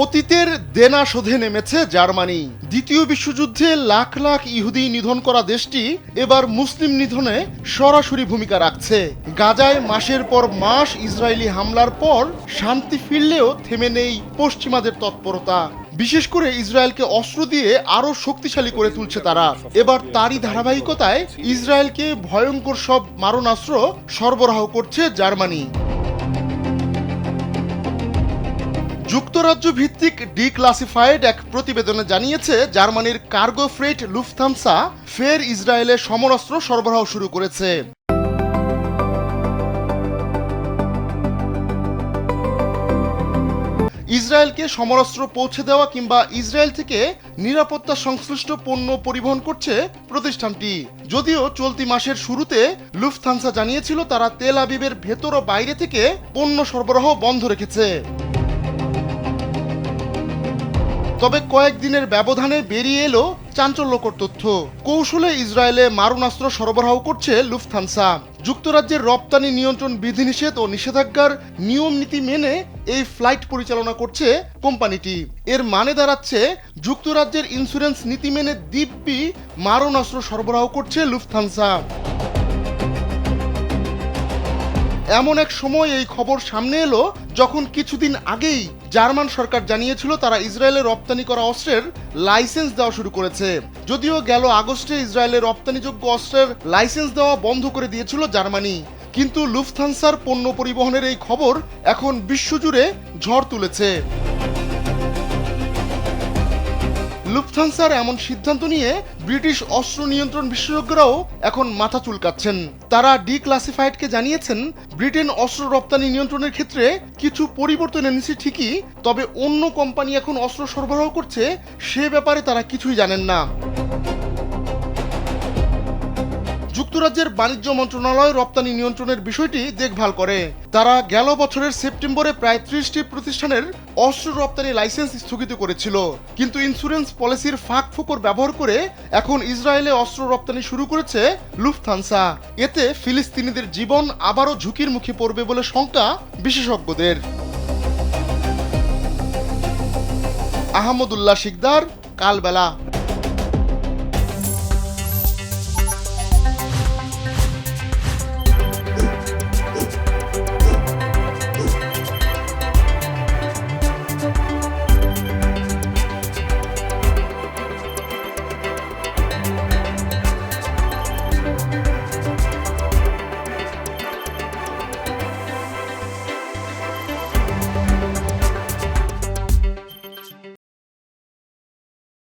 অতীতের দেনা শোধে নেমেছে জার্মানি। দ্বিতীয় বিশ্বযুদ্ধে লাখ লাখ ইহুদি নিধন করা দেশটি এবার মুসলিম নিধনে সরাসরি ভূমিকা রাখছে। গাজায় মাসের পর মাস ইসরায়েলি হামলার পর শান্তি ফিরলেও থেমে নেই পশ্চিমাদের তৎপরতা। বিশেষ করে ইসরায়েলকে অস্ত্র দিয়ে আরো শক্তিশালী করে তুলছে তারা। এবার তারই ধারাবাহিকতায় ইসরায়েলকে ভয়ঙ্কর সব মারণাস্ত্র সরবরাহ করছে জার্মানি। যুক্তরাজ্য ভিত্তিক ডিক্লাসিফাইড এক প্রতিবেদনে জানিয়েছে জার্মানির কার্গো ফ্রেট লুফথানসা ফের ইসরায়েলে সমরাস্ত্র সরবরাহ শুরু করেছে। ইসরায়েলকে সমরাস্ত্র পৌঁছে দেওয়া কিংবা ইসরায়েল থেকে নিরাপত্তা সংশ্লিষ্ট পণ্য পরিবহন করছে প্রতিষ্ঠানটি। যদিও চলতি মাসের শুরুতে লুফথানসা জানিয়েছিল তারা তেল আবিবের ভেতর ও বাইরে থেকে পণ্য সরবরাহ বন্ধ রেখেছে। তবে কয়েকদিনের ব্যবধানে বেরিয়ে এলো চাঞ্চল্যকর তথ্য। কৌশলে ইসরায়েলে মারণাস্ত্র সরবরাহ করছে লুফথানসা। যুক্তরাজ্যের রপ্তানি নিয়ন্ত্রণ বিধিনিষেধ ও নিষেধাজ্ঞার নিয়ম নীতি মেনে এই ফ্লাইট পরিচালনা করছে কোম্পানিটি। এর মানে দাঁড়াচ্ছে যুক্তরাজ্যের ইন্স্যুরেন্স নীতি মেনে দিব্যি মারণাস্ত্র সরবরাহ করছে লুফথানসা। এমন এক সময় এই খবর সামনে এলো যখন কিছুদিন আগেই জার্মান সরকার জানিয়েছিল তারা ইসরায়েলে রপ্তানি করা অস্ত্রের লাইসেন্স দেওয়া শুরু করেছে। যদিও গেল আগস্টে ইসরায়েলে রপ্তানিযোগ্য অস্ত্রের লাইসেন্স দেওয়া বন্ধ করে দিয়েছিল জার্মানি, কিন্তু লুফথানসার পণ্য পরিবহনের এই খবর এখন বিশ্বজুড়ে ঝড় তুলেছে। লুফথানসার এমন সিদ্ধান্ত নিয়ে ব্রিটিশ অস্ত্র নিয়ন্ত্রণ বিশেষজ্ঞরাও এখন মাথা চুলকাচ্ছেন। তারা ডিক্লাসিফাইডকে জানিয়েছেন ব্রিটেন অস্ত্র রপ্তানি নিয়ন্ত্রণের ক্ষেত্রে কিছু পরিবর্তন এনেছে ঠিকই, তবে অন্য কোম্পানি এখন অস্ত্র সরবরাহ করছে সে ব্যাপারে তারা কিছুই জানেন না। যুক্তরাজ্যের বাণিজ্য মন্ত্রণালয় রপ্তানি নিয়ন্ত্রণের বিষয়টি দেখভাল করে। তারা গেল বছরের সেপ্টেম্বরে প্রায় 30টি প্রতিষ্ঠানের অস্ত্র রপ্তানি লাইসেন্স স্থগিত করেছিল, কিন্তু ইন্স্যুরেন্স পলিসির ফাঁক ফোকর ব্যবহার করে এখন ইসরায়েলে অস্ত্র রপ্তানি শুরু করেছে লুফথানসা। এতে ফিলিস্তিনিদের জীবন আবারও ঝুঁকির মুখে পড়বে বলে শঙ্কা বিশেষজ্ঞদের। আহমদুল্লাহ শিকদার, কালবেলা।